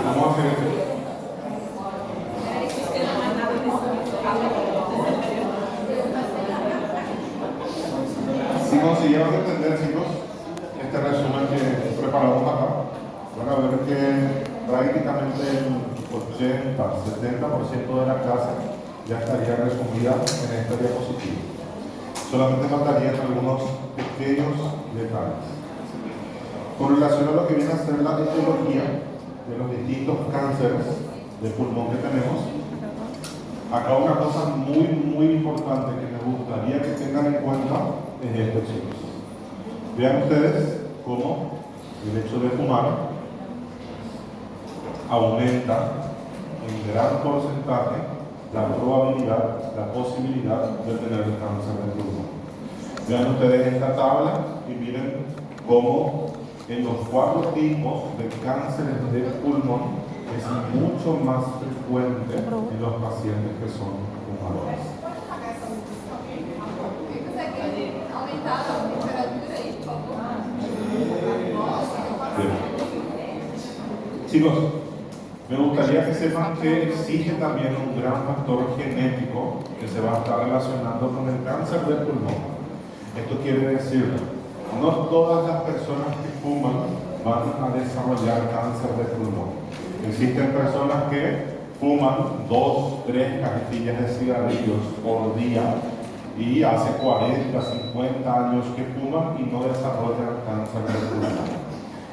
Vamos a hacer esto. Si consiguieron entender, chicos, este resumen que preparamos acá, van a ver que prácticamente el 80-70% de la clase ya estaría resumida en esta diapositiva. Solamente faltarían algunos pequeños detalles. Con relación a lo que viene a ser la etiología de los distintos cánceres de pulmón que tenemos, acá una cosa muy importante que me gustaría que tengan en cuenta es esto, chicos. Vean ustedes cómo el hecho de fumar aumenta en gran porcentaje la probabilidad, la posibilidad de tener el cáncer de pulmón. Vean ustedes esta tabla y miren cómo en los 4 tipos de cánceres de pulmón es mucho más frecuente en los pacientes que son fumadores. Bien. Chicos, me gustaría que sepan que existe también un gran factor genético que se va a estar relacionando con el cáncer del pulmón. Esto quiere decir, no todas las personas que fuman van a desarrollar cáncer de pulmón. Existen personas que fuman 2-3 cajetillas de cigarrillos por día y hace 40, 50 años que fuman y no desarrollan cáncer de pulmón.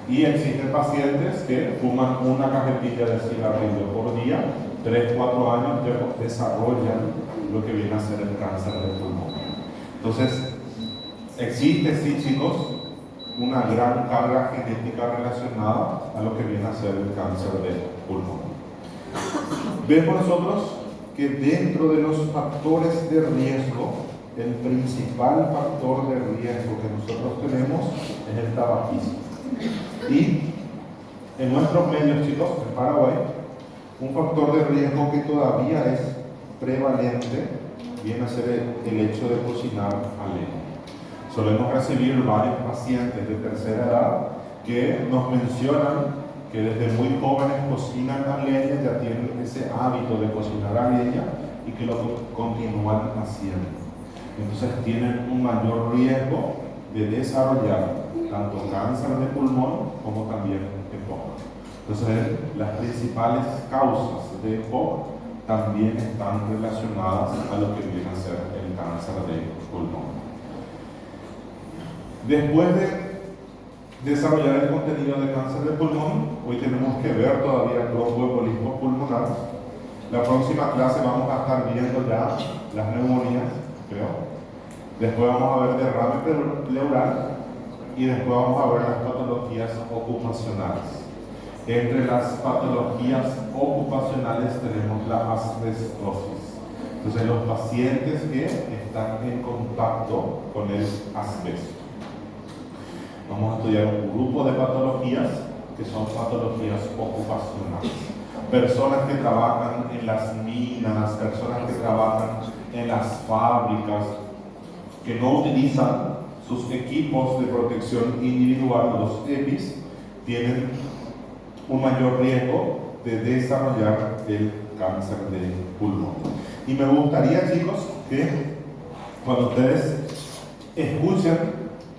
Y existen pacientes que fuman una cajetilla de cigarrillo por día, 3-4 años ya desarrollan lo que viene a ser el cáncer de pulmón. Entonces, existe, sí, chicos, una gran carga genética relacionada a lo que viene a ser el cáncer de pulmón. Vemos nosotros que dentro de los factores de riesgo, el principal factor de riesgo que nosotros tenemos es el tabaquismo. Y en nuestros medios, chicos, en Paraguay, un factor de riesgo que todavía es prevalente viene a ser el hecho de cocinar a leña. Solemos recibir varios pacientes de tercera edad que nos mencionan que desde muy jóvenes cocinan a leña, ya tienen ese hábito de cocinar a leña y que lo continúan haciendo. Entonces tienen un mayor riesgo de desarrollar tanto cáncer de pulmón como también EPOC. Entonces las principales causas de EPOC también están relacionadas a lo que viene a ser el cáncer de pulmón. Después de desarrollar el contenido de cáncer de pulmón, hoy tenemos que ver todavía el broncoembolismo pulmonar. La próxima clase vamos a estar viendo ya las neumonías, creo. Después vamos a ver derrame pleural y después vamos a ver las patologías ocupacionales. Entre las patologías ocupacionales tenemos la asbestosis. Entonces, los pacientes que están en contacto con el asbesto. Vamos a estudiar un grupo de patologías que son patologías ocupacionales. Personas que trabajan en las minas, personas que trabajan en las fábricas, que no utilizan sus equipos de protección individual, los EPIs, tienen un mayor riesgo de desarrollar el cáncer de pulmón. Y me gustaría, chicos, que cuando ustedes escuchen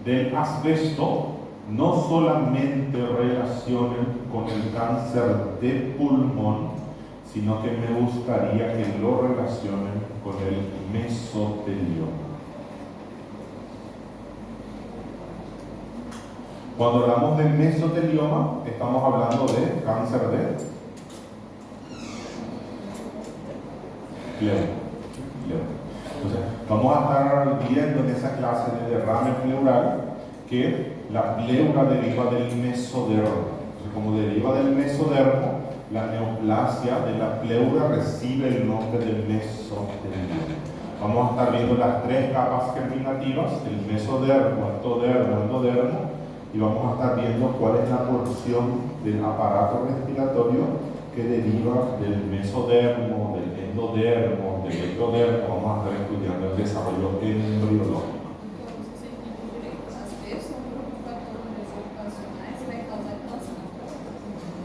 del asbesto, no solamente relacionen con el cáncer de pulmón, sino que me gustaría que lo relacionen con el mesotelioma. Cuando hablamos de mesotelioma, estamos hablando de cáncer de pleura. Entonces, vamos a estar viendo en esa clase de derrame pleural que la pleura deriva del mesodermo. Entonces, como deriva del mesodermo, la neoplasia de la pleura recibe el nombre del mesotelioma. Vamos a estar viendo las 3 capas germinativas, el mesodermo, ectodermo, endodermo, y vamos a estar viendo cuál es la porción del aparato respiratorio que deriva del mesodermo, del endodermo, del ectodermo. Vamos a estar estudiando el desarrollo embriológico.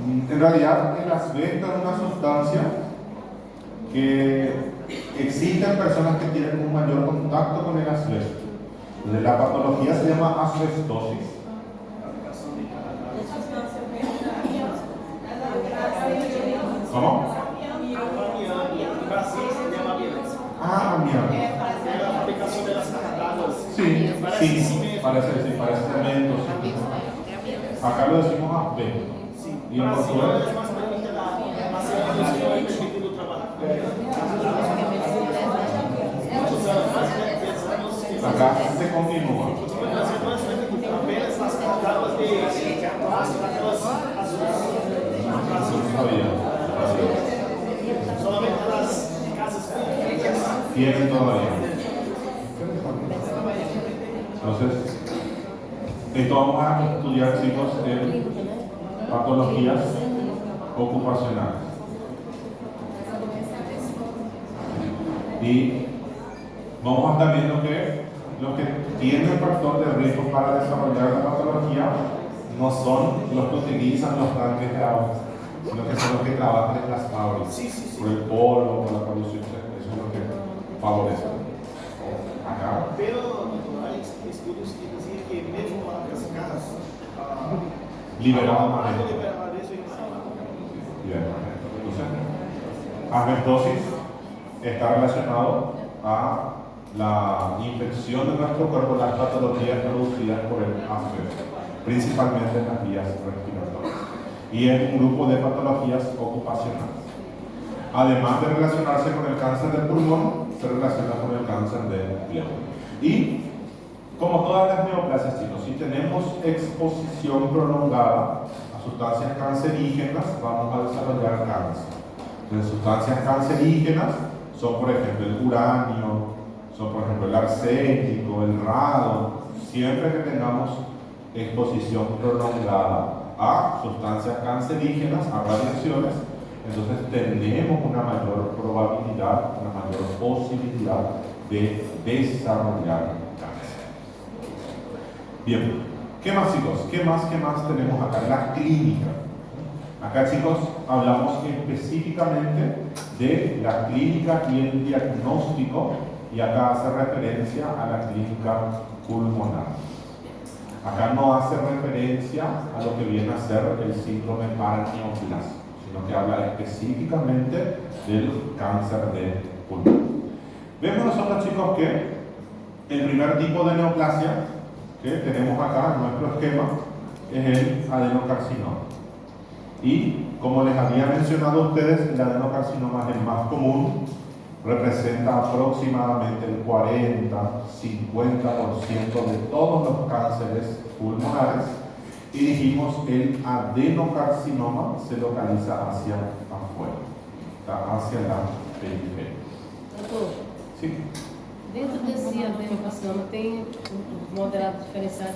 En realidad, el asbesto es una sustancia que existen personas que tienen un mayor contacto con el asbesto. Entonces, la patología se llama asbestosis. ¿Cómo? Amianto. La fabricación de las cartadas. Sí, parece cemento. Sí. Acá lo decimos asbesto. Y en portugués. Acá se continúa. Apenas las cartadas de aquelas No sabía. solamente las casas Tienen todavía. Entonces, esto vamos a estudiar, chicos, en patologías ocupacionales. Y vamos a estar viendo que los que tienen factor de riesgo para desarrollar la patología no son los que utilizan los tanques de agua, sino que son los que trabajan en las fábricas, por el polvo, por la polución. Eso es lo que favorece. Acá. Pero hay estudios que dicen que mesmo as casas Liberaban más. liberaban eso y Bien. Entonces, asbestosis está relacionado a la infección de nuestro cuerpo, las patologías producidas por el asbesto, principalmente en las vías respiratorias. Y es un grupo de patologías ocupacionales. Además de relacionarse con el cáncer del pulmón, se relaciona con el cáncer del piel. Y como todas las neoplasias, chicos, si tenemos exposición prolongada a sustancias cancerígenas, vamos a desarrollar cáncer. Entonces, sustancias cancerígenas son, por ejemplo, el uranio, son, por ejemplo, el arsénico, el radon. Siempre que tengamos exposición prolongada a sustancias cancerígenas, a radiaciones, entonces tenemos una mayor probabilidad, una mayor posibilidad de desarrollar cáncer. Bien, ¿qué más, chicos? ¿Qué más tenemos acá? La clínica. Acá, chicos, hablamos específicamente de la clínica y el diagnóstico, y acá hace referencia a la clínica pulmonar. Acá no hace referencia a lo que viene a ser el síndrome paraneoplásico, sino que habla específicamente del cáncer de pulmón. Vemos nosotros, chicos, que el primer tipo de neoplasia que tenemos acá en nuestro esquema es el adenocarcinoma. Y como les había mencionado a ustedes, el adenocarcinoma es el más común, representa aproximadamente el 40-50% de todos los cánceres pulmonares. Y dijimos, el adenocarcinoma se localiza hacia afuera, hacia la periferia. Doutor, Sí. dentro desse adenocarcinoma tem moderado diferenciado,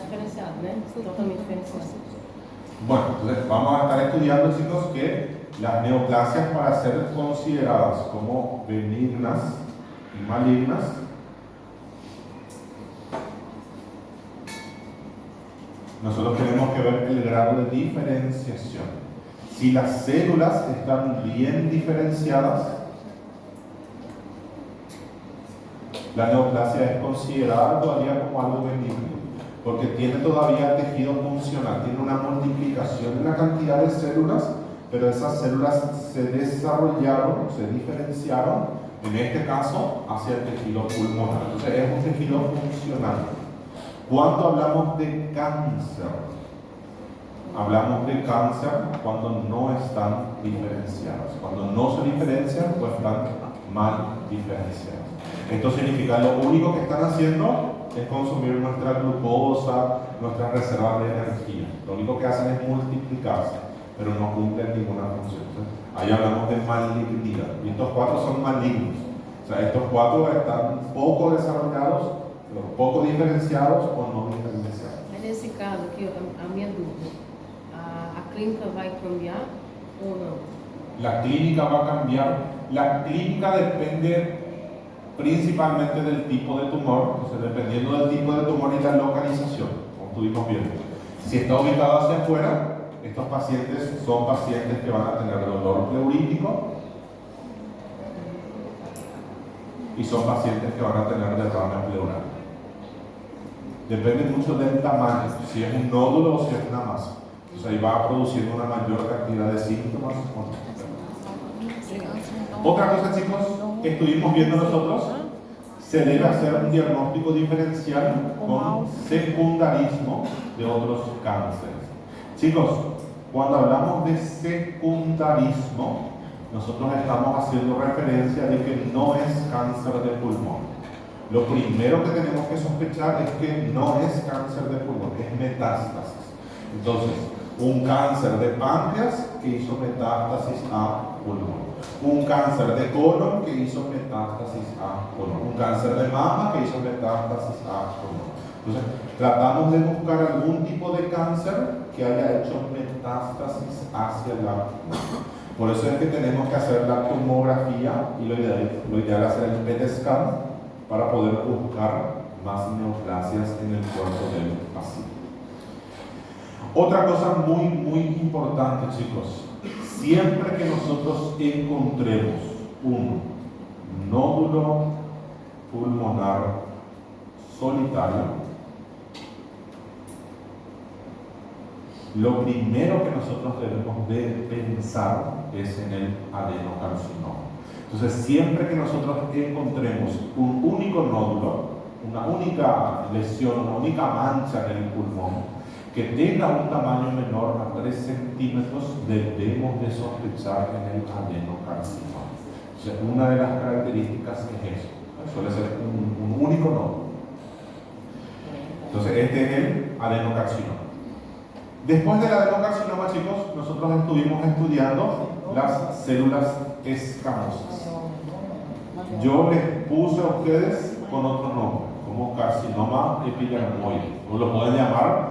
né? Totalmente diferenciado. Bueno, entonces vamos a estar estudiando, chicos, que las neoplasias, para ser consideradas como benignas y malignas, nosotros tenemos que ver el grado de diferenciación. Si las células están bien diferenciadas, la neoplasia es considerada todavía como algo benigno, porque tiene todavía tejido funcional, tiene una multiplicación en la cantidad de células, pero esas células se desarrollaron, se diferenciaron, en este caso, hacia el tejido pulmonar. Entonces es un tejido funcional. Cuando hablamos de cáncer, hablamos de cáncer cuando no están diferenciados. Cuando no se diferencian, pues están mal diferenciados. Esto significa que lo único que están haciendo es consumir nuestra glucosa, nuestras reservas de energía. Lo único que hacen es multiplicarse, pero no cumplen ninguna función. Ahí hablamos de malignidad. Y estos cuatro son malignos. O sea, estos cuatro están poco desarrollados, pero poco diferenciados o no diferenciados. Mas nesse caso aqui, a minha dúvida, a clínica vai cambiar ou não? La clínica va a cambiar. La clínica depende principalmente del tipo de tumor, entonces dependiendo del tipo de tumor y la localización, como estuvimos viendo. Si está ubicado hacia afuera, estos pacientes son pacientes que van a tener dolor pleurítico y son pacientes que van a tener derrame pleural. Depende mucho del tamaño, si es un nódulo o si es una masa. Entonces ahí va produciendo una mayor cantidad de síntomas. Otra cosa, chicos, que estuvimos viendo nosotros, se debe hacer un diagnóstico diferencial con secundarismo de otros cánceres. Chicos, cuando hablamos de secundarismo, nosotros estamos haciendo referencia de que no es cáncer de pulmón. Lo primero que tenemos que sospechar es que no es cáncer de pulmón, es metástasis. Entonces, un cáncer de páncreas que hizo metástasis a pulmón, un cáncer de colon que hizo metástasis a pulmón, un cáncer de mama que hizo metástasis a pulmón. Entonces, tratamos de buscar algún tipo de cáncer que haya hecho metástasis hacia la pulmón. Por eso es que tenemos que hacer la tomografía y lo ideal es hacer el PET scan para poder buscar más neoplasias en el cuerpo del paciente. Otra cosa muy importante, chicos, siempre que nosotros encontremos un nódulo pulmonar solitario, lo primero que nosotros debemos de pensar es en el adenocarcinoma. Entonces, siempre que nosotros encontremos un único nódulo, una única lesión, una única mancha en el pulmón, que tenga un tamaño menor a 3 centímetros, debemos de sospechar en el adenocarcinoma. Entonces, una de las características es eso, suele ser un único nódulo. Entonces, este es el adenocarcinoma. Después del adenocarcinoma, chicos, nosotros estuvimos estudiando las células escamosas. Yo les puse a ustedes con otro nombre, como carcinoma epidermoide, o lo pueden llamar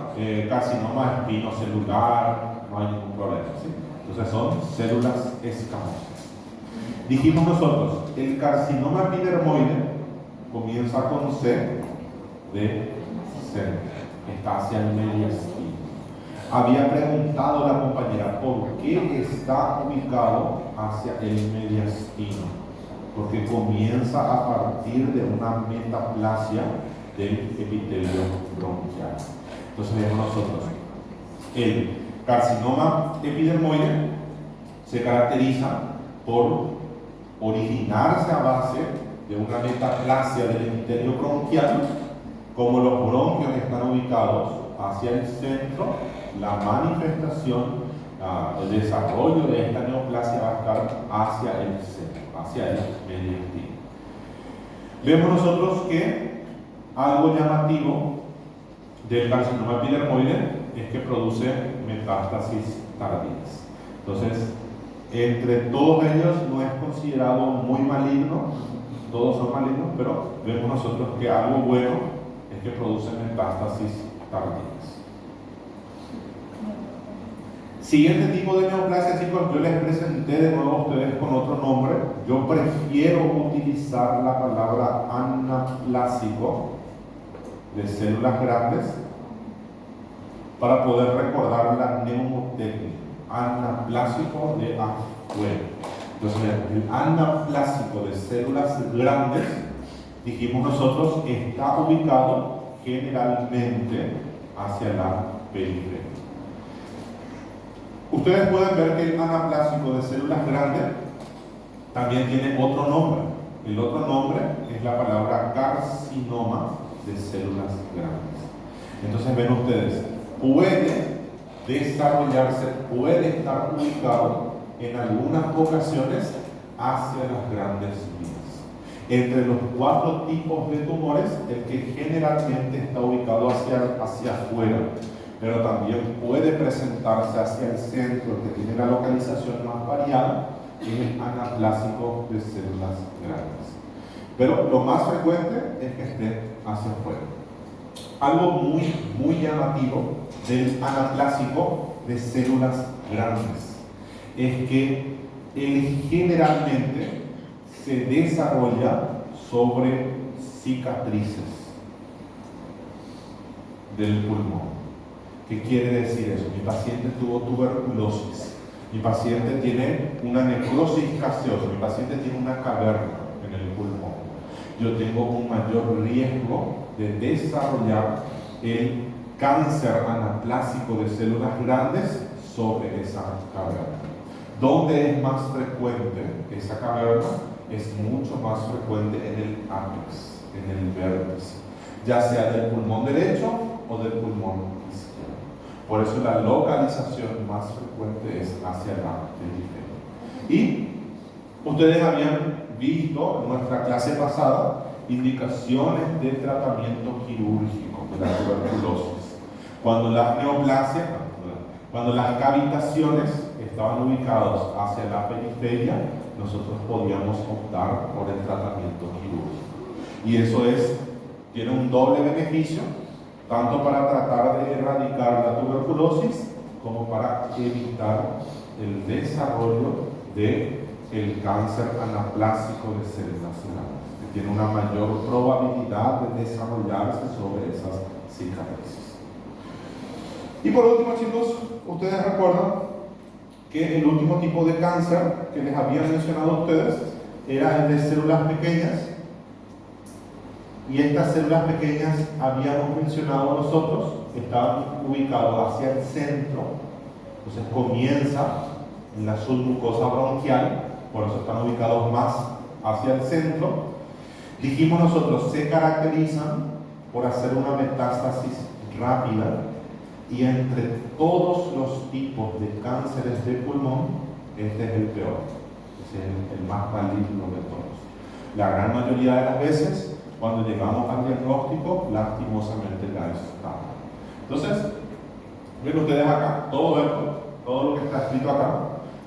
carcinoma espinocelular, no hay ningún problema, ¿sí? Entonces son células escamosas. Dijimos nosotros, el carcinoma epidermoide comienza con C de centro, está hacia el mediastino. Había preguntado la compañera por qué está ubicado hacia el mediastino, porque comienza a partir de una metaplasia del epitelio bronquial. Entonces vemos nosotros, el carcinoma epidermoide se caracteriza por originarse a base de una metaplasia del epitelio bronquial. Como los bronquios están ubicados hacia el centro, la manifestación, el desarrollo de esta neoplasia va a estar hacia el centro, hacia el mediastino. Vemos nosotros que algo llamativo del carcinoma epidermoide es que produce metástasis tardías. Entonces, entre todos ellos no es considerado muy maligno, todos son malignos, pero vemos nosotros que algo bueno es que produce metástasis tardías. Siguiente tipo de neoplasia, chicos, yo les presenté de nuevo a ustedes con otro nombre. Yo prefiero utilizar la palabra anaplásico de células grandes para poder recordar la mnemotecnia. Anaplásico de afuera. Entonces, el anaplásico de células grandes, dijimos nosotros, está ubicado generalmente hacia la periferia. Ustedes pueden ver que el anaplásico de células grandes también tiene otro nombre. El otro nombre es la palabra carcinoma de células grandes. Entonces ven ustedes, puede desarrollarse, puede estar ubicado en algunas ocasiones hacia las grandes vías. Entre los 4 tipos de tumores, el que generalmente está ubicado hacia afuera, pero también puede presentarse hacia el centro, que tiene la localización más variada, es el anaplásico de células grandes. Pero lo más frecuente es que esté hacia afuera. Algo muy llamativo del anaplásico de células grandes es que él generalmente se desarrolla sobre cicatrices del pulmón. ¿Qué quiere decir eso? Mi paciente tuvo tuberculosis, mi paciente tiene una necrosis gaseosa, mi paciente tiene una caverna en el pulmón. Yo tengo un mayor riesgo de desarrollar el cáncer anaplásico de células grandes sobre esa caverna. ¿Dónde es más frecuente esa caverna? Es mucho más frecuente en el ápex, en el vértice, ya sea del pulmón derecho o del pulmón izquierdo. Por eso la localización más frecuente es hacia la periferia. Y ustedes habían visto en nuestra clase pasada indicaciones de tratamiento quirúrgico de la tuberculosis. Cuando las neoplasias, cuando las cavitaciones estaban ubicadas hacia la periferia, nosotros podíamos optar por el tratamiento quirúrgico. Y eso tiene un doble beneficio, tanto para tratar de erradicar la tuberculosis como para evitar el desarrollo del cáncer anaplásico de células grandes, que tiene una mayor probabilidad de desarrollarse sobre esas cicatrices. Y por último, chicos, ustedes recuerdan que el último tipo de cáncer que les había mencionado a ustedes era el de células pequeñas. Y estas células pequeñas, habíamos mencionado nosotros, estaban ubicadas hacia el centro. Entonces comienza en la submucosa bronquial, por eso están ubicados más hacia el centro. Dijimos nosotros, se caracterizan por hacer una metástasis rápida, y entre todos los tipos de cánceres de pulmón, este es el peor, es el más maligno de todos. La gran mayoría de las veces, cuando llegamos al diagnóstico, lastimosamente ya está. Entonces, ven ustedes acá, todo esto, todo lo que está escrito acá,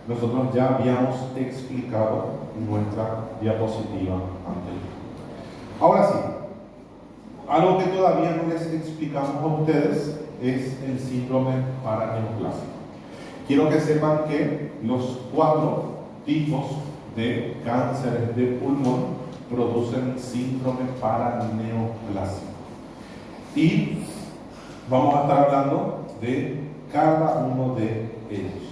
nosotros ya habíamos explicado en nuestra diapositiva anterior. Ahora sí, algo que todavía no les explicamos a ustedes es el síndrome paraneoplásico. Quiero que sepan que los 4 tipos de cánceres de pulmón producen síndrome paraneoplásico. Y vamos a estar hablando de cada uno de ellos.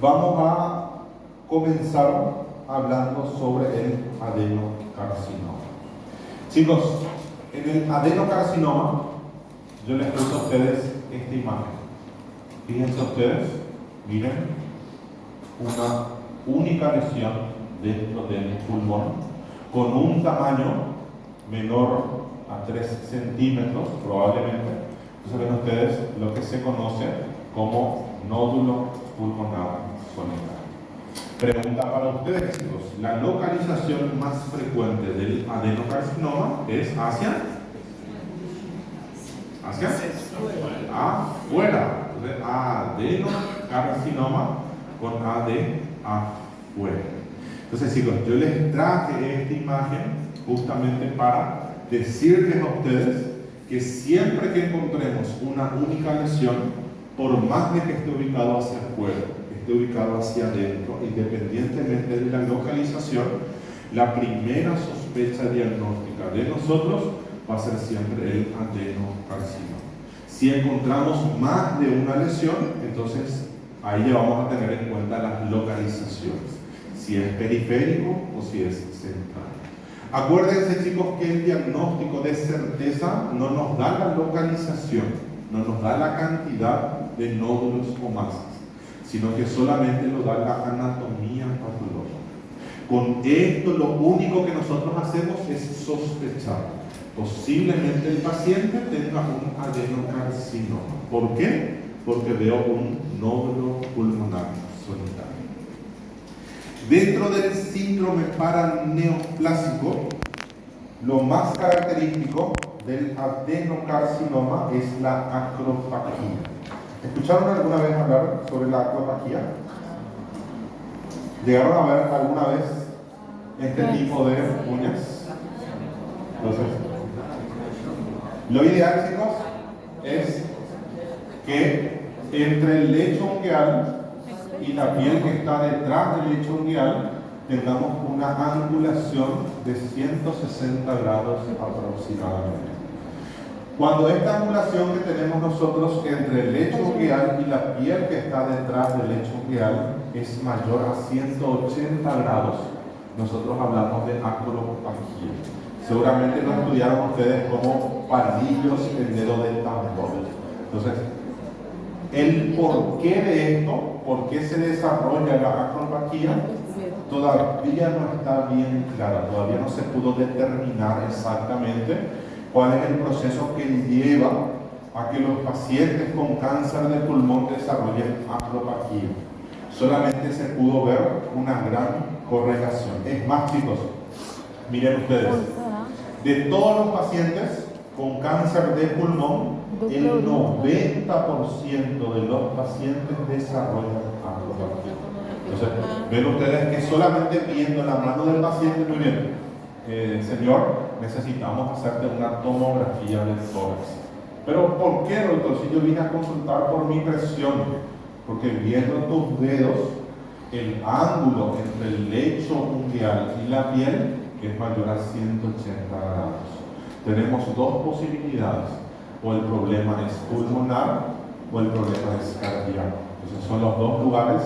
Vamos a comenzar hablando sobre el adenocarcinoma. Chicos, en el adenocarcinoma, yo les puse a ustedes esta imagen. Fíjense ustedes, miren, una única lesión dentro del pulmón con un tamaño menor a 3 centímetros probablemente. Entonces ven ustedes lo que se conoce como nódulo pulmonar solitario. Pregunta para ustedes, chicos, la localización más frecuente del adenocarcinoma es hacia afuera. Entonces, adenocarcinoma con A de afuera. Entonces, chicos, yo les traje esta imagen justamente para decirles a ustedes que siempre que encontremos una única lesión, por más de que esté ubicado hacia afuera, esté ubicado hacia adentro, independientemente de la localización, la primera sospecha diagnóstica de nosotros va a ser siempre el adenocarcinoma. Si encontramos más de una lesión, entonces ahí ya vamos a tener en cuenta las localizaciones, si es periférico o si es central. Acuérdense, chicos, que el diagnóstico de certeza no nos da la localización, no nos da la cantidad de nódulos o masas, sino que solamente nos da la anatomía patológica. Con esto lo único que nosotros hacemos es sospechar. Posiblemente el paciente tenga un adenocarcinoma. ¿Por qué? Porque veo un nódulo pulmonar solitario. Dentro del síndrome paraneoplásico, lo más característico del adenocarcinoma es la acropaquía. ¿Escucharon alguna vez hablar sobre la acropaquía? ¿Llegaron a ver alguna vez este tipo de uñas? Entonces, lo ideal, chicos, es que entre el lecho ungueal y la piel que está detrás del lecho ungueal tengamos una angulación de 160 grados aproximadamente. Cuando esta angulación que tenemos nosotros entre el lecho ungueal y la piel que está detrás del lecho ungueal es mayor a 180 grados, nosotros hablamos de acropaquía. Seguramente lo estudiaron ustedes como palillos el dedo del tambor. Entonces, el porqué de esto, por qué se desarrolla la acropaquía, todavía no está bien claro, todavía no se pudo determinar exactamente cuál es el proceso que lleva a que los pacientes con cáncer de pulmón desarrollen acropaquía. Solamente se pudo ver una gran correlación. Es más, chicos, miren ustedes, de todos los pacientes con cáncer de pulmón, el 90% de los pacientes desarrollan acropaquía. Entonces, ven ustedes que solamente viendo la mano del paciente, muy bien, señor, necesitamos hacerte una tomografía del tórax. Pero ¿por qué, doctor? Si yo vine a consultar por mi presión, porque viendo tus dedos, el ángulo entre el lecho ungueal y la piel es mayor a 180 grados. Tenemos dos posibilidades, o el problema es pulmonar o el problema es cardíaco. Entonces son los dos lugares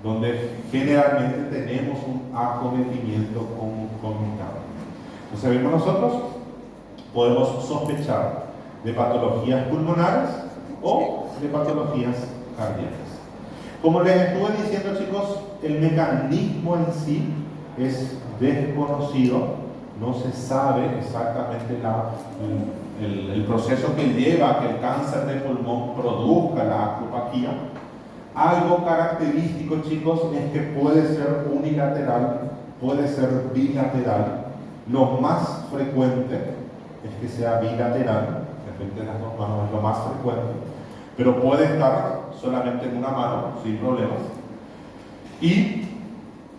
donde generalmente tenemos un acometimiento concomitante. Entonces vemos nosotros, podemos sospechar de patologías pulmonares o de patologías cardíacas. Como les estuve diciendo, chicos, el mecanismo en sí es desconocido, no se sabe exactamente el proceso que lleva a que el cáncer de pulmón produzca la acropaquía. Algo característico, chicos, es que puede ser unilateral, puede ser bilateral. Lo más frecuente es que sea bilateral, de repente las dos manos es lo más frecuente, pero puede estar solamente en una mano, sin problemas. Y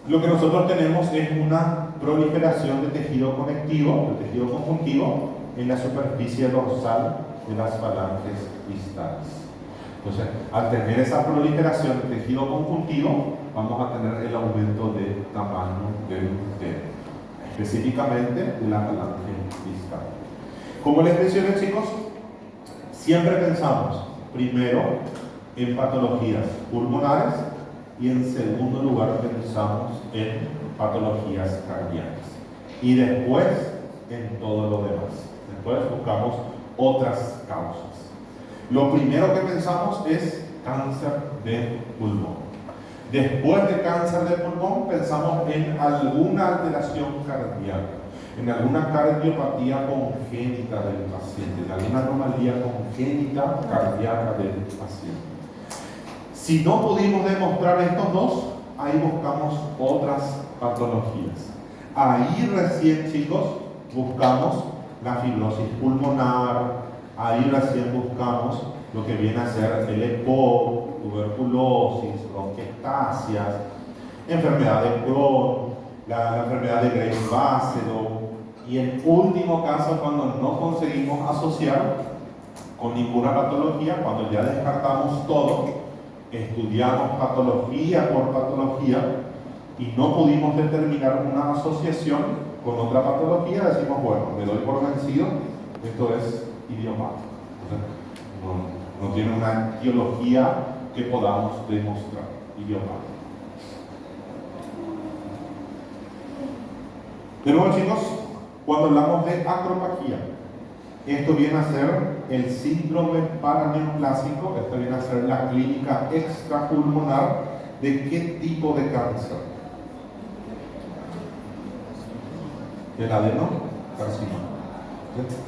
lo que nosotros tenemos es una proliferación de tejido conectivo, de tejido conjuntivo, en la superficie dorsal de las falanges distales. Entonces, al tener esa proliferación de tejido conjuntivo, vamos a tener el aumento de tamaño del dedo, específicamente de la falange distal. Como les mencioné, chicos, siempre pensamos primero en patologías pulmonares y en segundo lugar pensamos en patologías cardíacas y después en todo lo demás. Después buscamos otras causas. Lo primero que pensamos es cáncer de pulmón. Después de cáncer de pulmón pensamos en alguna alteración cardíaca, en alguna cardiopatía congénita del paciente, en alguna anomalía congénita cardíaca del paciente. Si no pudimos demostrar estos dos, ahí buscamos otras patologías. Ahí recién, chicos, buscamos la fibrosis pulmonar, ahí recién buscamos lo que viene a ser el EPOC, tuberculosis, bronquiectasias, enfermedad de Crohn, la enfermedad de Graves-Basedow, y en último caso, cuando no conseguimos asociar con ninguna patología, cuando ya descartamos todo, estudiamos patología por patología y no pudimos determinar una asociación con otra patología, decimos, bueno, me doy por vencido, esto es idiopático. No tiene una etiología que podamos demostrar, idiopática. De nuevo, chicos, cuando hablamos de acropaquía, esto viene a ser el síndrome paraneoplásico, esto viene a ser la clínica extrapulmonar de qué tipo de cáncer. ¿El adenocarcinoma?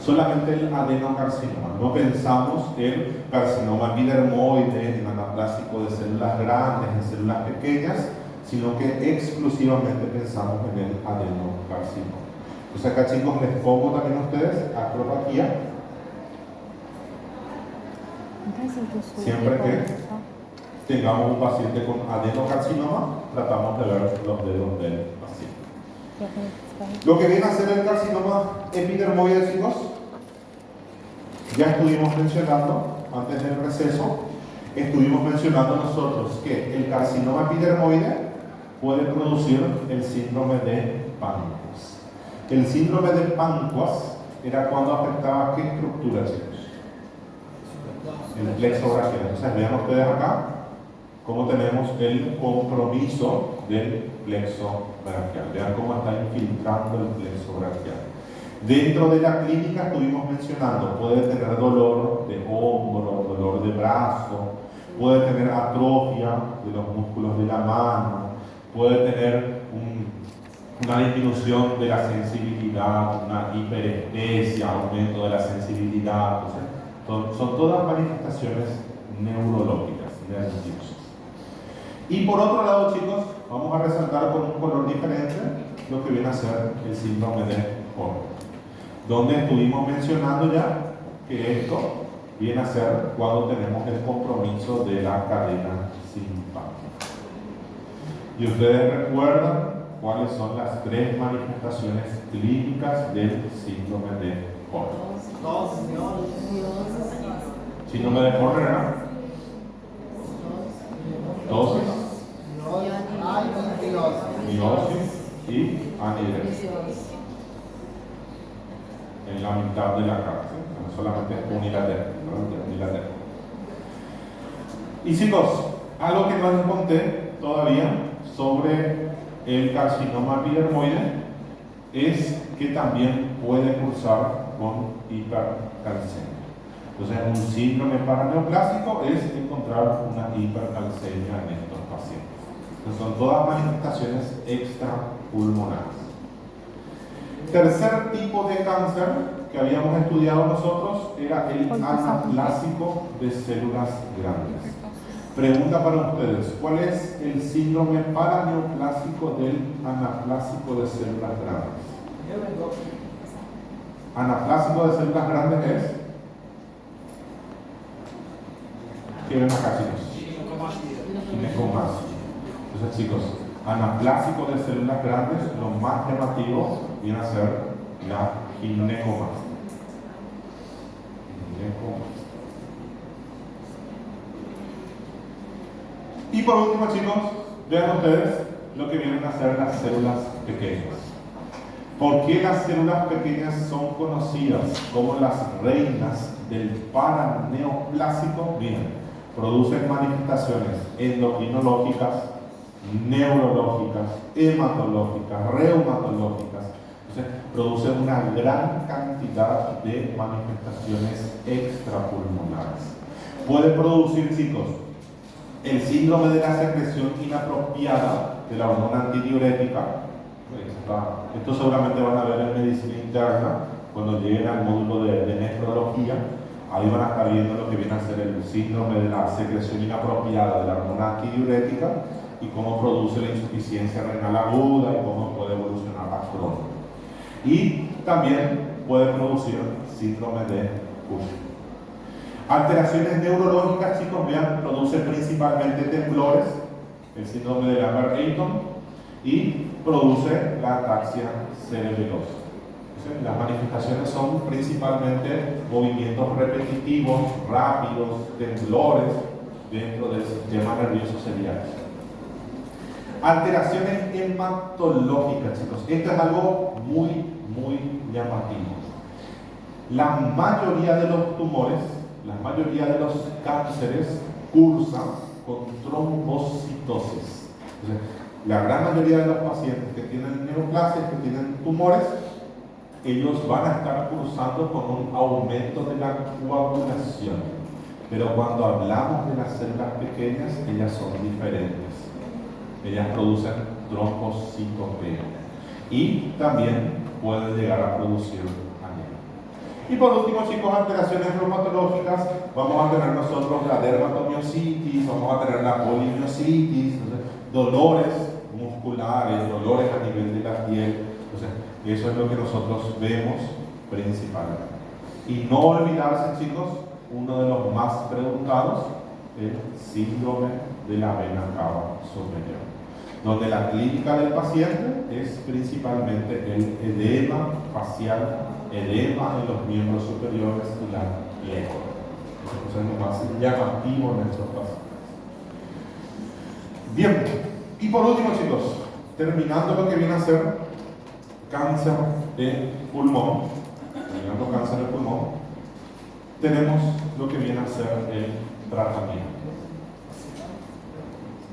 Solamente el adenocarcinoma. No pensamos en carcinoma epidermoide, en anaplásico de células grandes, en células pequeñas, sino que exclusivamente pensamos en el adenocarcinoma. Entonces acá, chicos, les pongo también a ustedes acropaquía. Siempre que tengamos un paciente con adenocarcinoma, tratamos de ver los dedos del paciente. Lo que viene a ser el carcinoma epidermoide, chicos, ya estuvimos mencionando antes del receso, estuvimos mencionando nosotros que el carcinoma epidermoide puede producir el síndrome de Panquas. El síndrome de Panquas era cuando afectaba ¿qué estructura, chicos? el plexo braquial. Entonces vean ustedes acá cómo tenemos el compromiso del plexo braquial. Vean cómo está infiltrando el plexo braquial. Dentro de la clínica estuvimos mencionando, puede tener dolor de hombro, dolor de brazo, puede tener atrofia de los músculos de la mano, puede tener una disminución de la sensibilidad, una hiperestesia, aumento de la sensibilidad. Son todas manifestaciones neurológicas, nerviosas. Y por otro lado, chicos, vamos a resaltar con un color diferente lo que viene a ser el síndrome de Horner, donde estuvimos mencionando ya que esto viene a ser cuando tenemos el compromiso de la cadena simpática. Y ustedes recuerdan cuáles son las tres manifestaciones clínicas del síndrome de Horner. Síndrome de Horner era dosis, miosis y anidresis. En la mitad de la cara, ¿sí? No solamente unilateral, unilateral. Y chicos, algo que no les conté todavía sobre el carcinoma epidermoide es que también puede cursar con hipercalcemia. Entonces, un síndrome paraneoplásico es encontrar una hipercalcemia en estos pacientes. Entonces, son todas manifestaciones extrapulmonares. Tercer tipo de cáncer que habíamos estudiado nosotros era el anaplásico de células grandes. Pregunta para ustedes, ¿cuál es el síndrome paraneoplásico del anaplásico de células grandes? Anaplásico de células grandes es... ¿Qué ven acá, chicos? Ginecomastia. Entonces, chicos, anaplásico de células grandes, lo más llamativo viene a ser la ginecomastia. Y por último, chicos, vean ustedes lo que vienen a ser las células pequeñas. ¿Por qué las células pequeñas son conocidas como las reinas del paraneoplásico? Bien, producen manifestaciones endocrinológicas, neurológicas, hematológicas, reumatológicas. Entonces, producen una gran cantidad de manifestaciones extrapulmonares. Puede producir, chicos, el síndrome de la secreción inapropiada de la hormona antidiurética. Esto seguramente van a ver en medicina interna cuando lleguen al módulo de nefrología. Ahí van a estar viendo lo que viene a ser el síndrome de la secreción inapropiada de la hormona antidiurética y cómo produce la insuficiencia renal aguda y cómo puede evolucionar a crónica. Y también puede producir síndrome de Cushing. Alteraciones neurológicas, chicos, vean, produce principalmente temblores, el síndrome de Lambert-Eaton, y produce la ataxia cerebelosa. Las manifestaciones son principalmente movimientos repetitivos, rápidos, temblores dentro del sistema nervioso ciliar. Alteraciones hematológicas, chicos. Esto es algo muy llamativo. La mayoría de los tumores, la mayoría de los cánceres cursan con trombocitosis. Entonces, la gran mayoría de los pacientes que tienen neoplasias, que tienen tumores, ellos van a estar cursando con un aumento de la coagulación. Pero cuando hablamos de las células pequeñas, ellas son diferentes. Ellas producen trombocitopenia. Y también pueden llegar a producir anemia. Y por último, chicos, alteraciones reumatológicas. Vamos a tener nosotros la dermatomiositis, vamos a tener la polimiositis, dolores musculares, dolores a nivel de la piel. Entonces, eso es lo que nosotros vemos principalmente. Y no olvidarse, chicos, uno de los más preguntados, el síndrome de la vena cava superior, donde la clínica del paciente es principalmente el edema facial, edema en los miembros superiores y la piel. Eso es lo más llamativo en estos pacientes. Bien, y por último, chicos, terminando lo que viene a ser cáncer de pulmón, tenemos lo que viene a ser el tratamiento.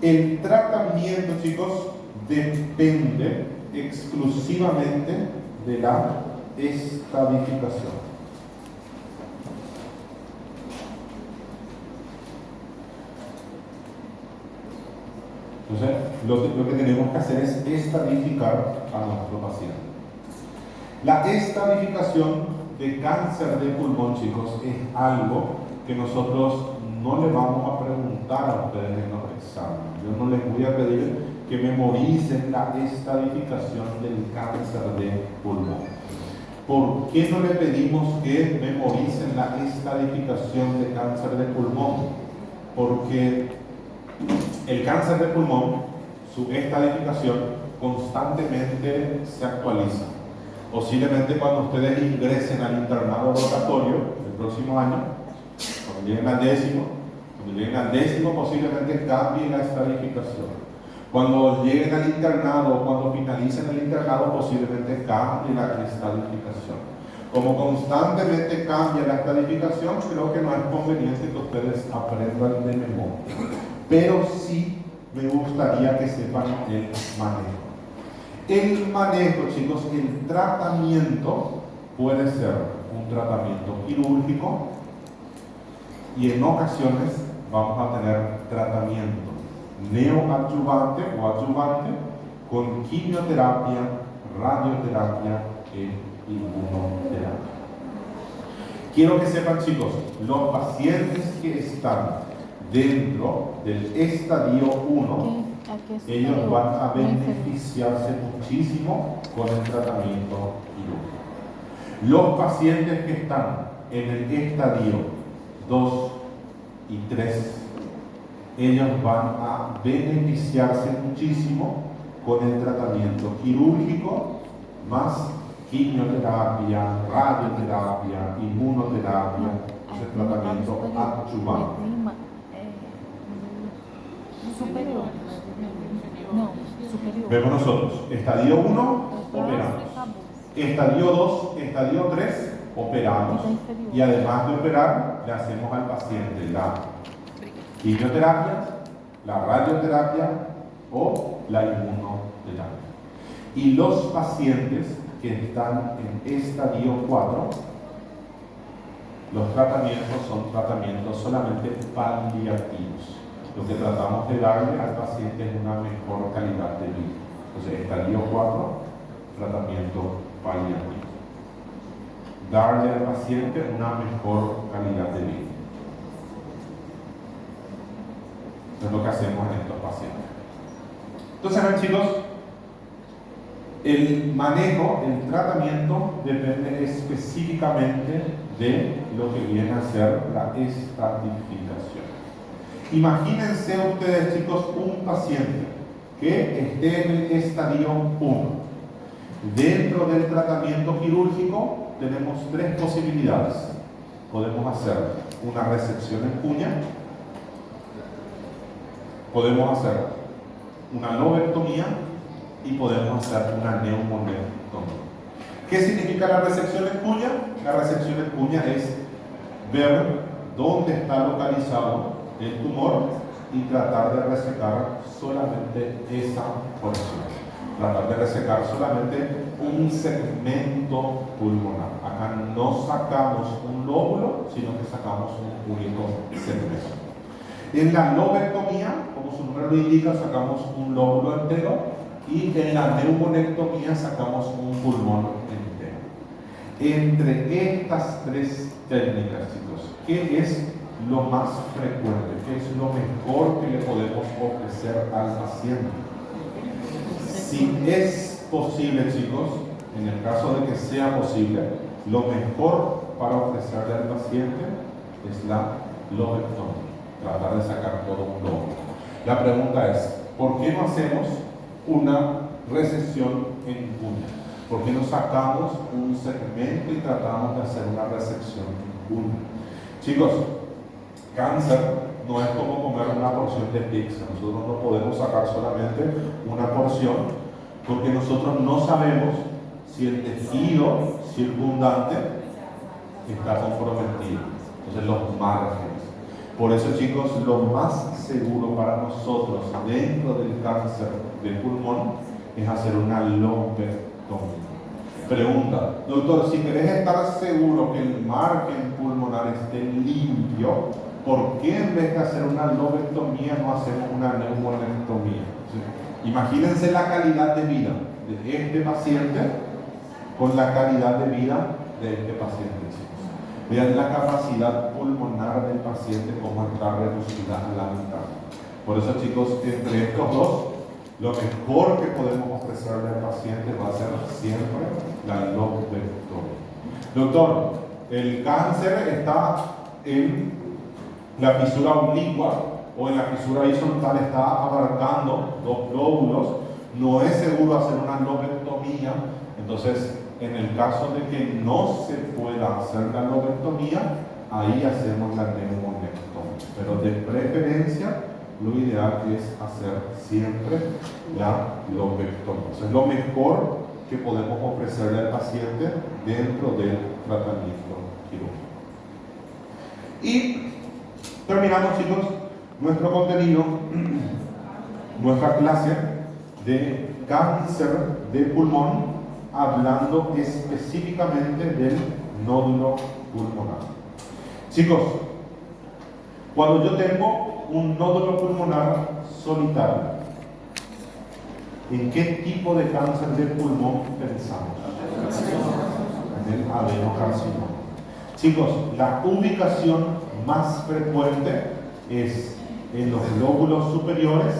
El tratamiento, chicos, depende exclusivamente de la estadificación. Entonces, lo que tenemos que hacer es estadificar a nuestro paciente. La estadificación de cáncer de pulmón, chicos, es algo que nosotros no le vamos a preguntar a ustedes en los exámenes. Yo no les voy a pedir que memoricen la estadificación del cáncer de pulmón. ¿Por qué no le pedimos que memoricen la estadificación de cáncer de pulmón? Porque el cáncer de pulmón, su estadificación, constantemente se actualiza. Posiblemente cuando ustedes ingresen al internado rotatorio el próximo año, cuando lleguen al décimo, posiblemente cambie la estadificación. Cuando lleguen al internado o cuando finalicen el internado, posiblemente cambie la estadificación. Como constantemente cambia la estadificación, creo que no es conveniente que ustedes aprendan de memoria. Pero sí me gustaría que sepan el manejo. El manejo, chicos, el tratamiento puede ser un tratamiento quirúrgico y en ocasiones vamos a tener tratamiento neoadyuvante o adyuvante con quimioterapia, radioterapia e inmunoterapia. Quiero que sepan, chicos, los pacientes que están dentro del estadio 1, ellos van a beneficiarse muchísimo con el tratamiento quirúrgico. Los pacientes que están en el estadio 2 y 3, ellos van a beneficiarse muchísimo con el tratamiento quirúrgico más quimioterapia, radioterapia, inmunoterapia, ese tratamiento adyuvante. Superior. No, superior. Vemos nosotros, estadio 1, operamos. Estadio 2, estadio 3, operamos. Y además de operar, le hacemos al paciente la quimioterapia, la radioterapia o la inmunoterapia. Y los pacientes que están en estadio 4, los tratamientos son tratamientos solamente paliativos. Lo que tratamos de darle al paciente es una mejor calidad de vida. Entonces, estadio 4, tratamiento paliativo. Darle al paciente una mejor calidad de vida. Eso es lo que hacemos en estos pacientes. Entonces, ven, chicos, el manejo, el tratamiento depende específicamente de lo que viene a ser la estratificación. Imagínense ustedes, chicos, un paciente que esté en el estadio 1. Dentro del tratamiento quirúrgico tenemos tres posibilidades. Podemos hacer una resección en cuña, podemos hacer una lobectomía y podemos hacer una neumonectomía. ¿Qué significa la resección en cuña? La resección en cuña es ver dónde está localizado el tumor y tratar de resecar solamente esa porción. Tratar de resecar solamente un segmento pulmonar. Acá no sacamos un lóbulo, sino que sacamos un único segmento. En la lobectomía, como su nombre lo indica, sacamos un lóbulo entero, y en la neumonectomía sacamos un pulmón entero. Entre estas tres técnicas, chicos, ¿qué es lo más frecuente? ¿Qué es lo mejor que le podemos ofrecer al paciente? Si es posible, chicos, en el caso de que sea posible, lo mejor para ofrecerle al paciente es la lobectomía, tratar de sacar todo un lóbulo. La pregunta es, ¿por qué no hacemos una resección en cuña? ¿Por qué no sacamos un segmento y tratamos de hacer una resección en cuña? Chicos, cáncer no es como comer una porción de pizza. Nosotros no podemos sacar solamente una porción porque nosotros no sabemos si el tejido circundante está comprometido. Entonces los márgenes. Por eso, chicos, lo más seguro para nosotros dentro del cáncer de pulmón es hacer una lobectomía. Pregunta, doctor, si querés estar seguro que el margen pulmonar esté limpio, ¿por qué en vez de hacer una lobectomía no hacemos una neumonectomía? Imagínense la calidad de vida de este paciente con la calidad de vida de este paciente, chicos. Vean la capacidad pulmonar del paciente como está reducida a la mitad. Por eso, chicos, entre estos dos, lo mejor que podemos ofrecerle al paciente va a ser siempre la lobectomía. Doctor, el cáncer está en la fisura oblicua o en la fisura horizontal, está abarcando dos lóbulos. No es seguro hacer una lobectomía. Entonces, en el caso de que no se pueda hacer la lobectomía, ahí hacemos la neumonectomía. Pero de preferencia, lo ideal es hacer siempre la lobectomía. Eso es lo mejor que podemos ofrecerle al paciente dentro del tratamiento quirúrgico. Y terminamos, chicos, nuestro contenido, nuestra clase de cáncer de pulmón, hablando específicamente del nódulo pulmonar. Chicos, cuando yo tengo un nódulo pulmonar solitario, ¿en qué tipo de cáncer de pulmón pensamos? En el adenocarcinoma. Chicos, la ubicación más frecuente es en los lóbulos superiores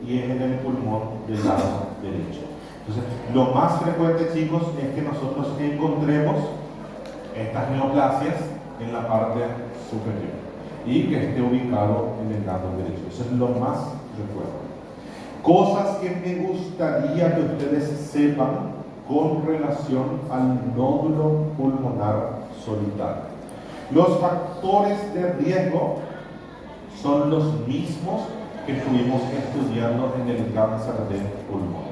y es en el pulmón del lado derecho. Entonces, lo más frecuente, chicos, es que nosotros encontremos estas neoplasias en la parte superior y que esté ubicado en el lado derecho. Eso es lo más frecuente. Cosas que me gustaría que ustedes sepan con relación al nódulo pulmonar solitario. Los factores de riesgo son los mismos que estuvimos estudiando en el cáncer de pulmón.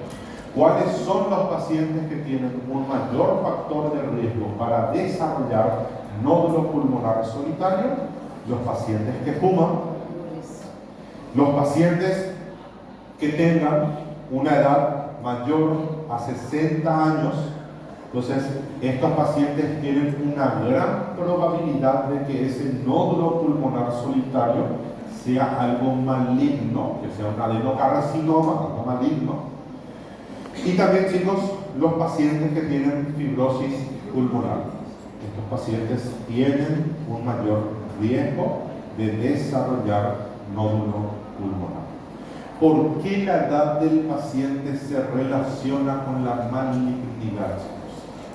¿Cuáles son los pacientes que tienen un mayor factor de riesgo para desarrollar nódulo pulmonar solitario? Los pacientes que fuman, los pacientes que tengan una edad mayor a 60 años. Entonces, estos pacientes tienen una gran probabilidad de que ese nódulo pulmonar solitario sea algo maligno, que sea un adenocarcinoma, algo maligno. Y también, chicos, los pacientes que tienen fibrosis pulmonar. Estos pacientes tienen un mayor riesgo de desarrollar nódulo pulmonar. ¿Por qué la edad del paciente se relaciona con la malignidad, chicos?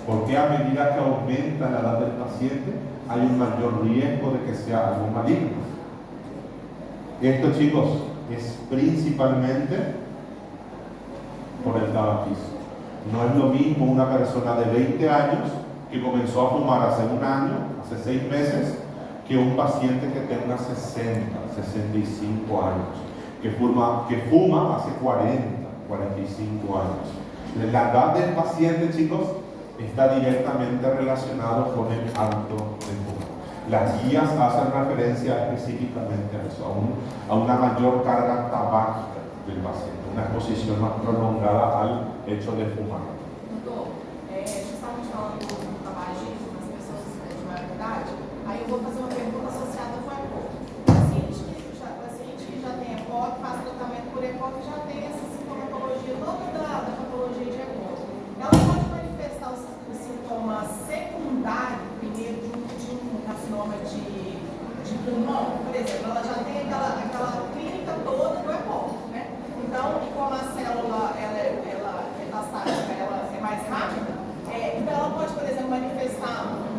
Porque a medida que aumenta la edad del paciente, hay un mayor riesgo de que sea algo maligno. Esto, chicos, es principalmente por el tabaquismo. No es lo mismo una persona de 20 años que comenzó a fumar hace un año, hace 6 meses, que un paciente que tenga 60, 65 años, que fuma hace 40, 45 años. La edad del paciente, chicos, está directamente relacionado con el hábito de fumar. Las guías hacen referencia específicamente a eso, a una mayor carga tabáquica del paciente, una exposición más prolongada al hecho de fumar. Doutor, estamos falando do tabagismo nas pessoas de maior idade, aí eu vou fazer uma pergunta associada com a EPOC. Paciente que já tem EPOC, faz tratamento por EPOC, já tem essa sintomatologia toda da patologia de EPOC. Ela pode manifestar os sintomas secundários, primeiro, de um carcinoma de pulmão, por exemplo, ela já tem aquela clínica toda do EPOC, né? Então, como a célula ela metastática, ela é mais rápida, então ela pode, por exemplo, manifestar uma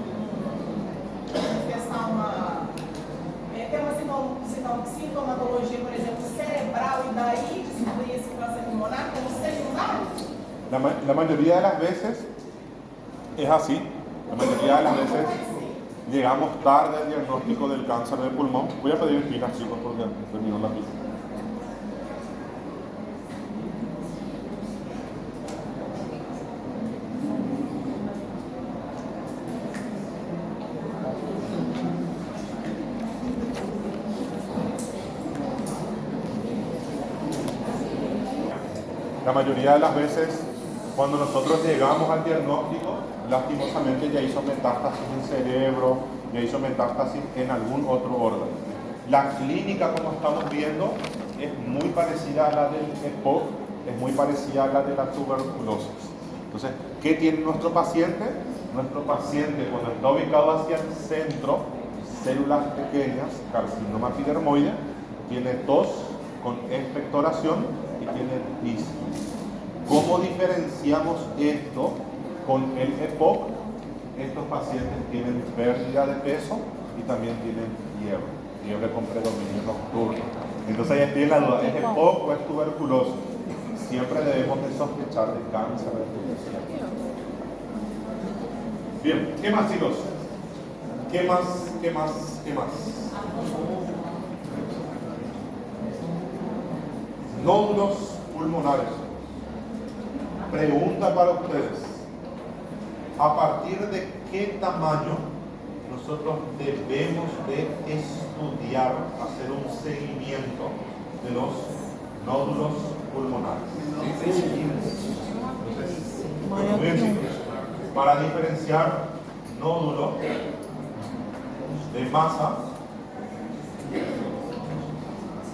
sintomatologia, por exemplo, cerebral, e daí descobrir esse câncer pulmonar como secundário? La mayoría de las veces es así. La mayoría de las veces llegamos tarde al diagnóstico del cáncer del pulmón. Voy a pedir pilas, chicos, porque terminó la pila. La mayoría de las veces, cuando nosotros llegamos al diagnóstico, lastimosamente ya hizo metástasis en cerebro, ya hizo metástasis en algún otro órgano. La clínica, como estamos viendo, es muy parecida a la del EPOC, es muy parecida a la de la tuberculosis. Entonces, ¿qué tiene nuestro paciente? Nuestro paciente, cuando está ubicado hacia el centro, células pequeñas, carcinoma epidermoide, tiene tos con expectoración y tiene disnea. ¿Cómo diferenciamos esto con el EPOC? Estos pacientes tienen pérdida de peso y también tienen fiebre con predominio nocturno. Entonces ahí tiene la duda, ¿es EPOC o es tuberculosis? Siempre debemos de sospechar de cáncer de pulmón. Bien, ¿qué más, chicos? ¿Qué más? Nódulos pulmonares. Pregunta para ustedes. ¿A partir de qué tamaño nosotros debemos de estudiar, hacer un seguimiento de los nódulos pulmonares? Entonces, bien, chicos, para diferenciar nódulos de masa,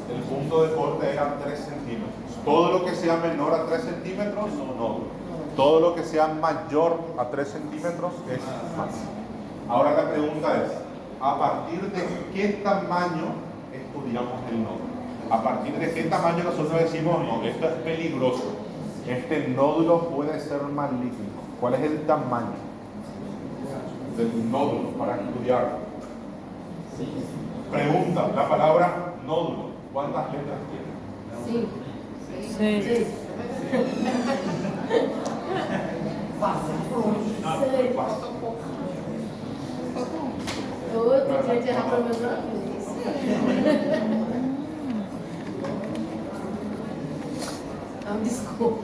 el punto de corte era 3 centímetros. Todo lo que sea menor a 3 centímetros, nódulo. Todo lo que sea mayor a 3 centímetros es masa. Ahora la pregunta es, ¿a partir de qué tamaño estudiamos el nódulo? ¿A partir de qué tamaño nosotros decimos, no, esto es peligroso, este nódulo puede ser maligno? ¿Cuál es el tamaño del nódulo para estudiar? Pregunta, la palabra nódulo, ¿cuántas letras tiene? Sí. Desculpa.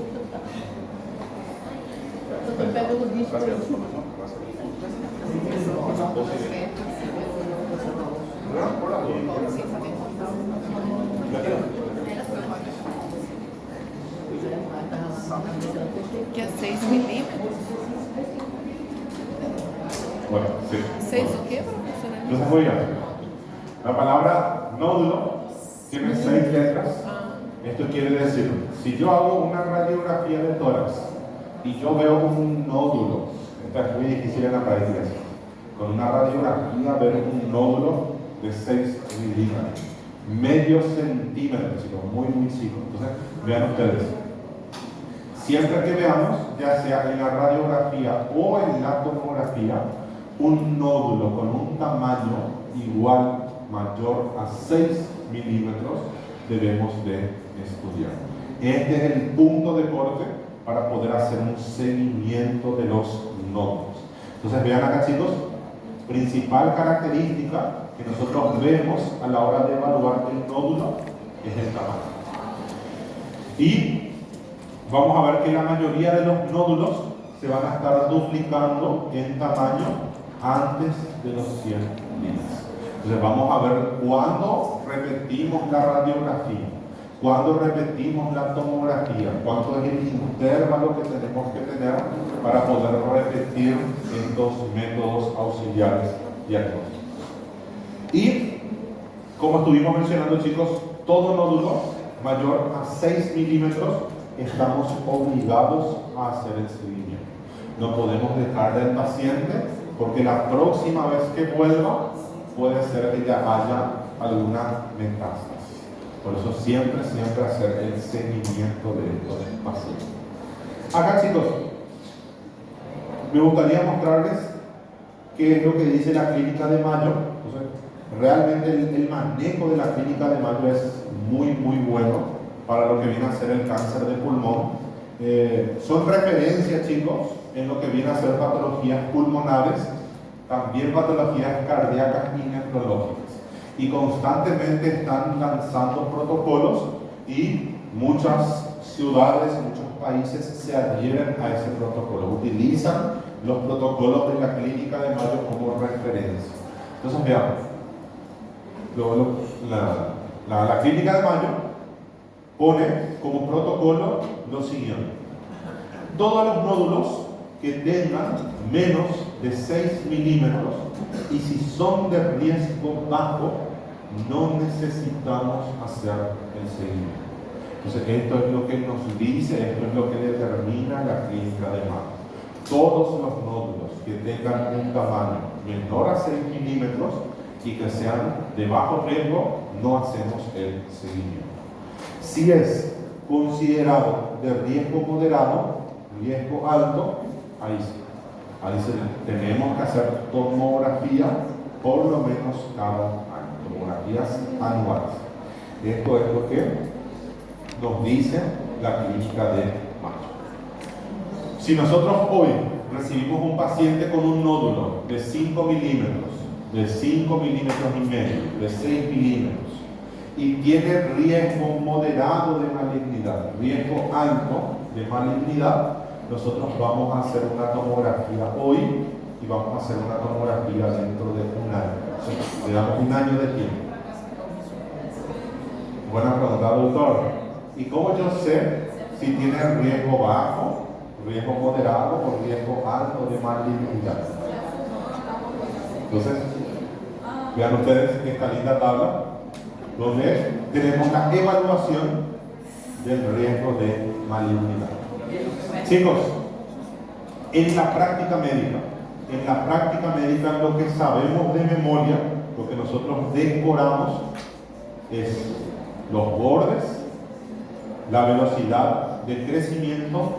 Eu tô pegando o bicho. Que é 6 milímetros? Bueno, sí. 6 o qué, profesora? Entonces muy bien. La palabra nódulo tiene 6 letras. Esto quiere decir, si yo hago una radiografía de tórax y yo veo un nódulo, esto es muy difícil en la práctica, con una radiografía ver un nódulo de 6 milímetros, medio centímetro, chicos, muy chico. Entonces, vean ustedes, siempre que veamos, ya sea en la radiografía o en la tomografía, un nódulo con un tamaño igual, mayor a 6 milímetros, debemos de estudiar. Este es el punto de corte para poder hacer un seguimiento de los nódulos. Entonces vean acá, chicos, principal característica que nosotros vemos a la hora de evaluar el nódulo es el tamaño. Y vamos a ver que la mayoría de los nódulos se van a estar duplicando en tamaño antes de los 100 milímetros. Entonces vamos a ver cuándo repetimos la radiografía, cuándo repetimos la tomografía, cuánto es el intervalo que tenemos que tener para poder repetir estos métodos auxiliares diagnósticos. Y como estuvimos mencionando, chicos, todo nódulo mayor a 6 milímetros estamos obligados a hacer el seguimiento. No podemos dejar del paciente porque la próxima vez que vuelva puede ser que ya haya alguna metástasis. Por eso siempre hacer el seguimiento de estos pacientes. Acá, chicos, me gustaría mostrarles qué es lo que dice la Clínica de Mayo. Entonces, realmente el manejo de la Clínica de Mayo es muy bueno para lo que viene a ser el cáncer de pulmón. Son referencias, chicos, en lo que viene a ser patologías pulmonares, también patologías cardíacas y nefrológicas. Y constantemente están lanzando protocolos y muchas ciudades, muchos países se adhieren a ese protocolo, utilizan los protocolos de la Clínica de Mayo como referencia. Entonces veamos, la Clínica de Mayo pone como protocolo lo siguiente: todos los nódulos que tengan menos de 6 milímetros y si son de riesgo bajo, no necesitamos hacer el seguimiento. Entonces, esto es lo que nos dice, esto es lo que determina la clínica de mano. Todos los nódulos que tengan un tamaño menor a 6 milímetros y que sean de bajo riesgo, no hacemos el seguimiento. Si es considerado de riesgo moderado, riesgo alto, ahí sí. Ahí sí tenemos que hacer tomografía por lo menos cada año, tomografías anuales. Esto es lo que nos dice la clínica de Mayo. Si nosotros hoy recibimos un paciente con un nódulo de 5 milímetros, de 5 milímetros y medio, de 6 milímetros, y tiene riesgo moderado de malignidad, riesgo alto de malignidad, nosotros vamos a hacer una tomografía hoy y vamos a hacer una tomografía dentro de un año. Le damos un año de tiempo. Buena pregunta, doctor. ¿Y cómo yo sé si tiene riesgo bajo, riesgo moderado o riesgo alto de malignidad? Entonces, vean ustedes esta linda tabla donde tenemos la evaluación del riesgo de malignidad. Chicos, en la práctica médica lo que sabemos de memoria, lo que nosotros decoramos es los bordes, la velocidad de crecimiento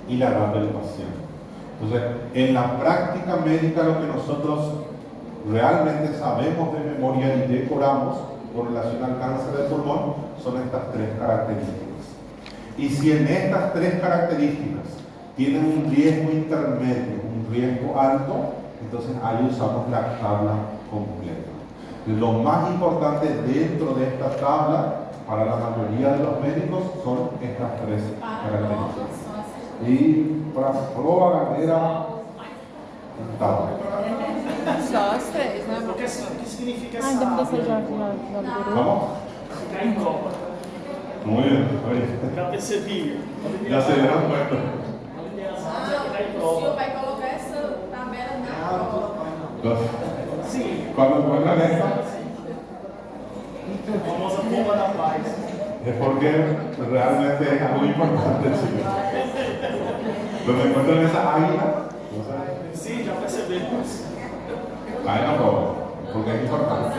y la edad del paciente. Entonces, en la práctica médica lo que nosotros realmente sabemos de memoria y decoramos con relación al cáncer de pulmón son estas tres características. Y si en estas tres características tienen un riesgo intermedio, un riesgo alto, entonces ahí usamos la tabla completa. Lo más importante dentro de esta tabla para la mayoría de los médicos son estas tres características. Y para prova galera, tabla. Só as 3, né? O que significa essa Ainda você já aba? ¿Vamos? Ficar em copa. Muy bien, muy bien. Já percebi. Ya se dieron cuenta. A lineação é ficar em O senhor prova. vai colocar essa tabela na prova. Sim. Cuando encuentran esta, A famosa bomba da paz. es porque realmente es algo importante, chicos. Donde encuentran esa águila, Sim, já percebemos. ahí no todo, porque es importante.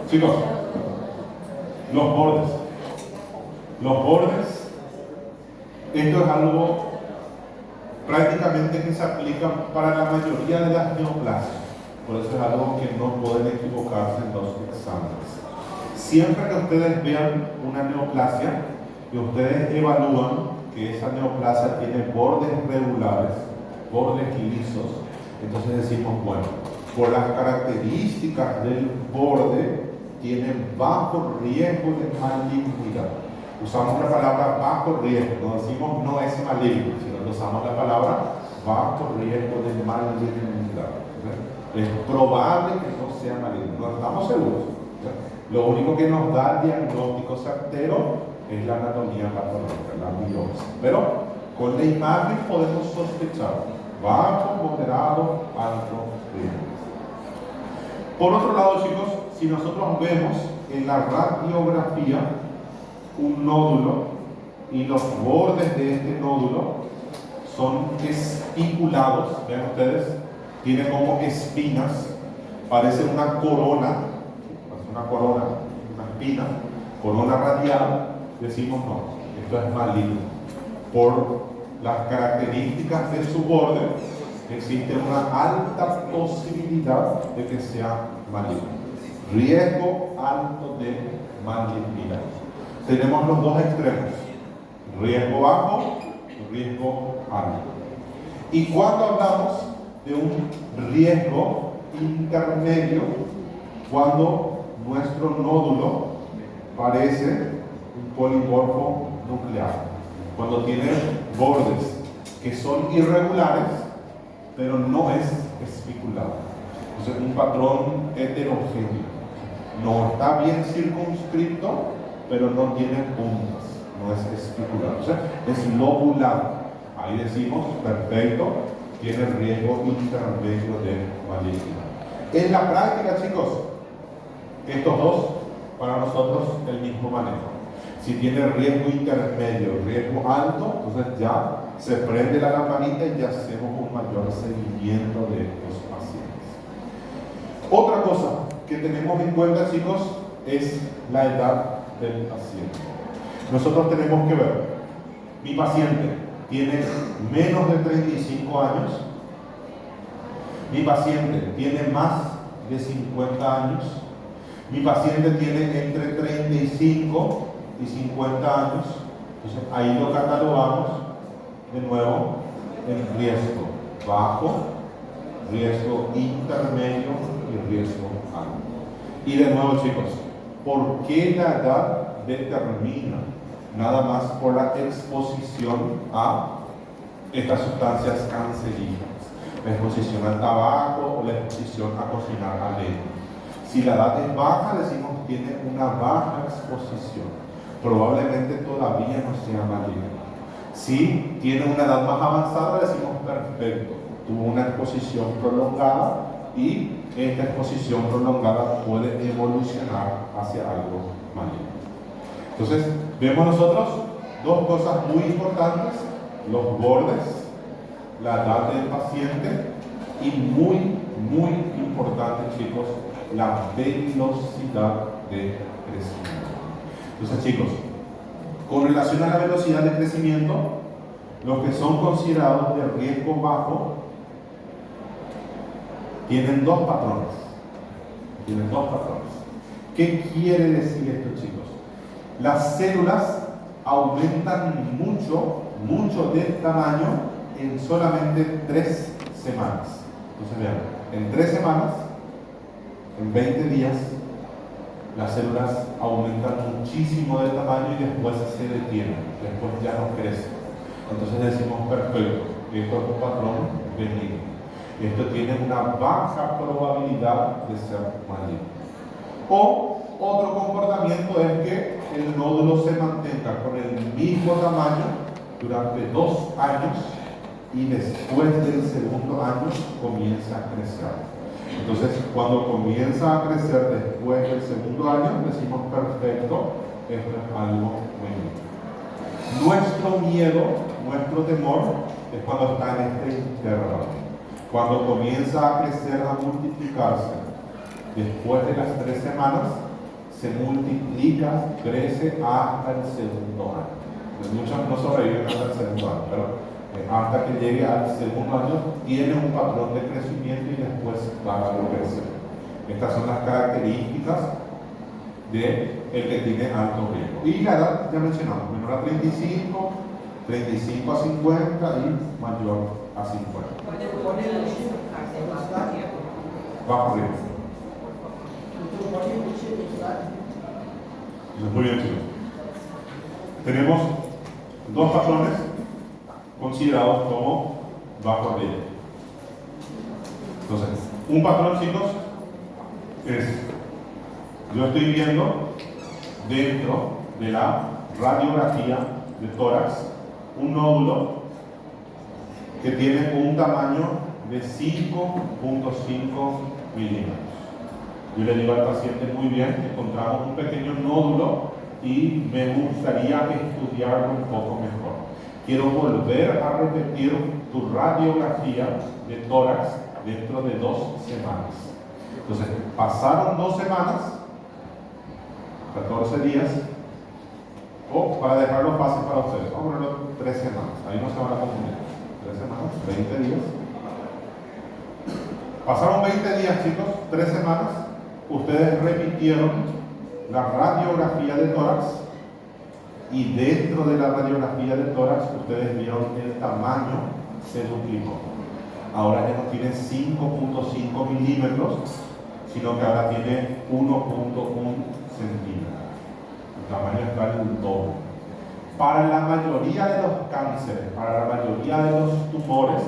Chicos, los bordes. Los bordes, esto es algo prácticamente que se aplica para la mayoría de las neoplasias. Por eso es algo que no pueden equivocarse en los exámenes. Siempre que ustedes vean una neoplasia y ustedes evalúan que esa neoplasia tiene bordes regulares, bordes lisos, entonces decimos, bueno, por las características del borde, tiene bajo riesgo de malignidad. Usamos la palabra bajo riesgo, no decimos no es maligno, sino que usamos la palabra bajo riesgo de malignidad. Es probable que no sea maligno, no estamos seguros. Lo único que nos da el diagnóstico certero es la anatomía patológica, la biopsia. Pero con la imagen podemos sospechar bajo, moderado, alto riesgo. Por otro lado, chicos, si nosotros vemos en la radiografía un nódulo y los bordes de este nódulo son espiculados, vean ustedes, tiene como espinas, parece una corona, una espina, corona radial, decimos no, esto es maligno. Por las características de su borde, existe una alta posibilidad de que sea maligno. Riesgo alto de malignidad. Tenemos los dos extremos, riesgo bajo, riesgo alto. Y cuando hablamos de un riesgo intermedio, cuando nuestro nódulo parece un polimorfo nuclear, cuando tiene bordes que son irregulares, pero no es especulado. Entonces, un patrón heterogéneo. No está bien circunscrito, pero no tiene puntas. No es especulado. O sea, es lobulado. Ahí decimos, perfecto, tiene riesgo intermedio de malignidad. En la práctica, chicos, estos dos, para nosotros, el mismo manejo. Si tiene riesgo intermedio, riesgo alto, entonces ya se prende la lamparita y ya hacemos un mayor seguimiento de los pacientes. Otra cosa que tenemos en cuenta, chicos, es la edad del paciente. Nosotros tenemos que ver, mi paciente tiene menos de 35 años, mi paciente tiene más de 50 años, mi paciente tiene entre 35 y 50 años, entonces ahí lo catalogamos de nuevo en riesgo bajo, riesgo intermedio y riesgo alto. Y de nuevo, chicos, ¿por qué la edad determina? Nada más por la exposición a estas sustancias cancerígenas, la exposición al tabaco o la exposición a cocinar a leña. Si la edad es baja, decimos que tiene una baja exposición, probablemente todavía no sea maligno. Si tiene una edad más avanzada, decimos perfecto, tuvo una exposición prolongada y esta exposición prolongada puede evolucionar hacia algo maligno. Entonces, vemos nosotros dos cosas muy importantes: los bordes, la edad del paciente y muy importante, chicos, la velocidad de crecimiento. Entonces, chicos, con relación a la velocidad de crecimiento, los que son considerados de riesgo bajo tienen dos patrones. ¿Qué quiere decir esto, chicos? Las células aumentan mucho de tamaño en solamente 3 semanas. Entonces vean, en 3 semanas, en 20 días, las células aumentan muchísimo de tamaño y después se detienen, después ya no crecen. Entonces decimos, perfecto, esto es un patrón benigno. Esto tiene una baja probabilidad de ser maligno. O otro comportamiento es que el nódulo se mantenga con el mismo tamaño durante 2 años y después del segundo año comienza a crecer. Entonces, cuando comienza a crecer después del segundo año, decimos perfecto, esto es algo benigno. Nuestro miedo, nuestro temor es cuando está en este intervalo. Cuando comienza a crecer, a multiplicarse, después de las 3 semanas, se multiplica, crece hasta el segundo año. Muchos no sobreviven hasta el segundo año, pero hasta que llegue al segundo año tiene un patrón de crecimiento y después va a crecer. Estas son las características de el que tiene alto riesgo. Y la edad, ya mencionamos, menor a 35, 35 a 50 y mayor a 50. Bajo riesgo. Muy bien, chicos. Tenemos dos patrones considerados como bajo riesgo. Entonces, un patrón, chicos, es: yo estoy viendo dentro de la radiografía de tórax un nódulo que tiene un tamaño de 5.5 milímetros. Yo le digo al paciente, muy bien, encontramos un pequeño nódulo y me gustaría estudiarlo un poco mejor. Quiero volver a repetir tu radiografía de tórax dentro de 2 semanas. Entonces, pasaron 2 semanas, 14 días, o para dejarlo fácil para ustedes, vamos a ponerlo 3 semanas, ahí no se van a confundir. 3 semanas, 20 días. Pasaron 20 días, chicos, 3 semanas, ustedes repitieron la radiografía de tórax y dentro de la radiografía de tórax ustedes vieron el tamaño se duplicó. Ahora ya no tiene 5.5 milímetros, sino que ahora tiene 1.1 centímetros. El tamaño está en el doble. Para la mayoría de los cánceres, para la mayoría de los tumores,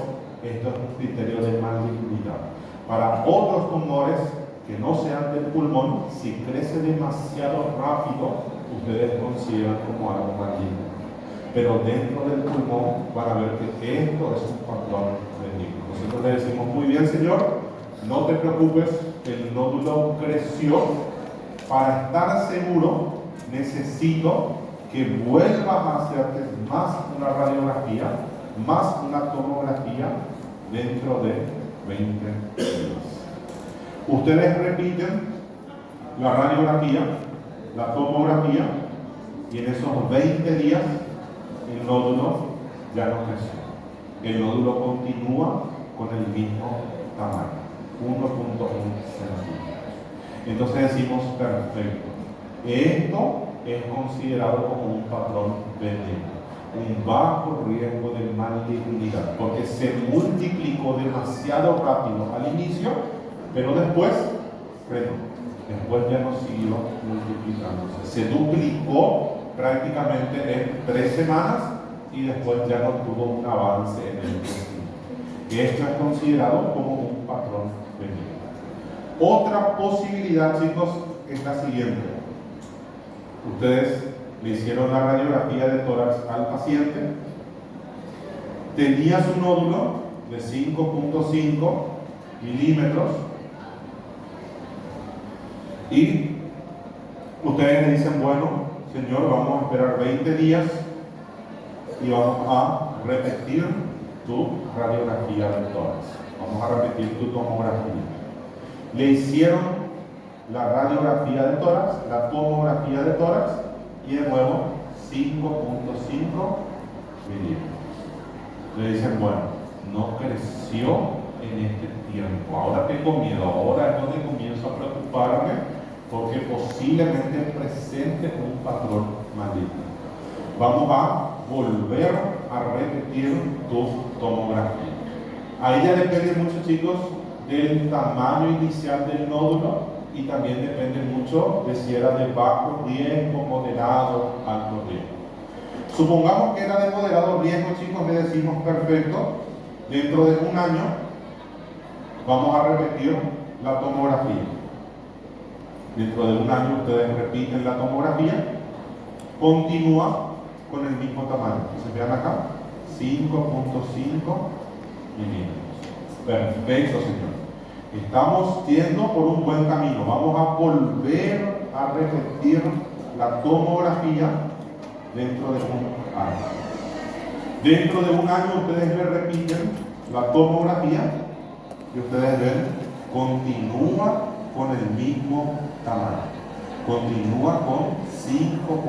esto es un criterio de malignidad. Para otros tumores que no sean del pulmón, si crece demasiado rápido, ustedes consideran como algo maligno. Pero dentro del pulmón van a ver que esto es un patrón benigno. Nosotros le decimos, muy bien, señor, no te preocupes, el nódulo creció. Para estar seguro, necesito que vuelvas a hacerte más una radiografía, más una tomografía dentro de 20 días. Ustedes repiten la radiografía, la tomografía, y en esos 20 días el nódulo ya no creció. El nódulo continúa con el mismo tamaño, 1.1 centímetros. Entonces decimos, perfecto, esto es considerado como un patrón benigno, un bajo riesgo de malignidad, porque se multiplicó demasiado rápido al inicio, pero después frenó. Después ya no siguió multiplicándose. Se duplicó prácticamente en 3 semanas y después ya no tuvo un avance en el crecimiento. Esto es considerado como un patrón benigno. Otra posibilidad, chicos, es la siguiente. Ustedes le hicieron la radiografía de tórax al paciente, tenía su nódulo de 5.5 milímetros y ustedes le dicen, bueno, señor, vamos a esperar 20 días y vamos a repetir tu radiografía de tórax, vamos a repetir tu tomografía. Le hicieron la radiografía de tórax, la tomografía de tórax y de nuevo 5.5 milímetros. Le dicen, bueno, no creció en este tiempo, ahora tengo miedo, ahora es donde comienzo a preocuparme porque posiblemente presente un patrón maligno. Vamos a volver a repetir tu tomografía. Ahí ya depende mucho, chicos, del tamaño inicial del nódulo y también depende mucho de si era de bajo riesgo, moderado, alto riesgo. Supongamos que era de moderado riesgo, chicos, le decimos perfecto, dentro de un año vamos a repetir la tomografía. Dentro de un año ustedes repiten la tomografía, continúa con el mismo tamaño. Entonces vean acá, 5.5 milímetros. Perfecto, señor. Estamos yendo por un buen camino. Vamos a volver a repetir la tomografía dentro de un año. Dentro de un año ustedes le repiten la tomografía y ustedes ven, continúa con el mismo tamaño. Continúa con 5.5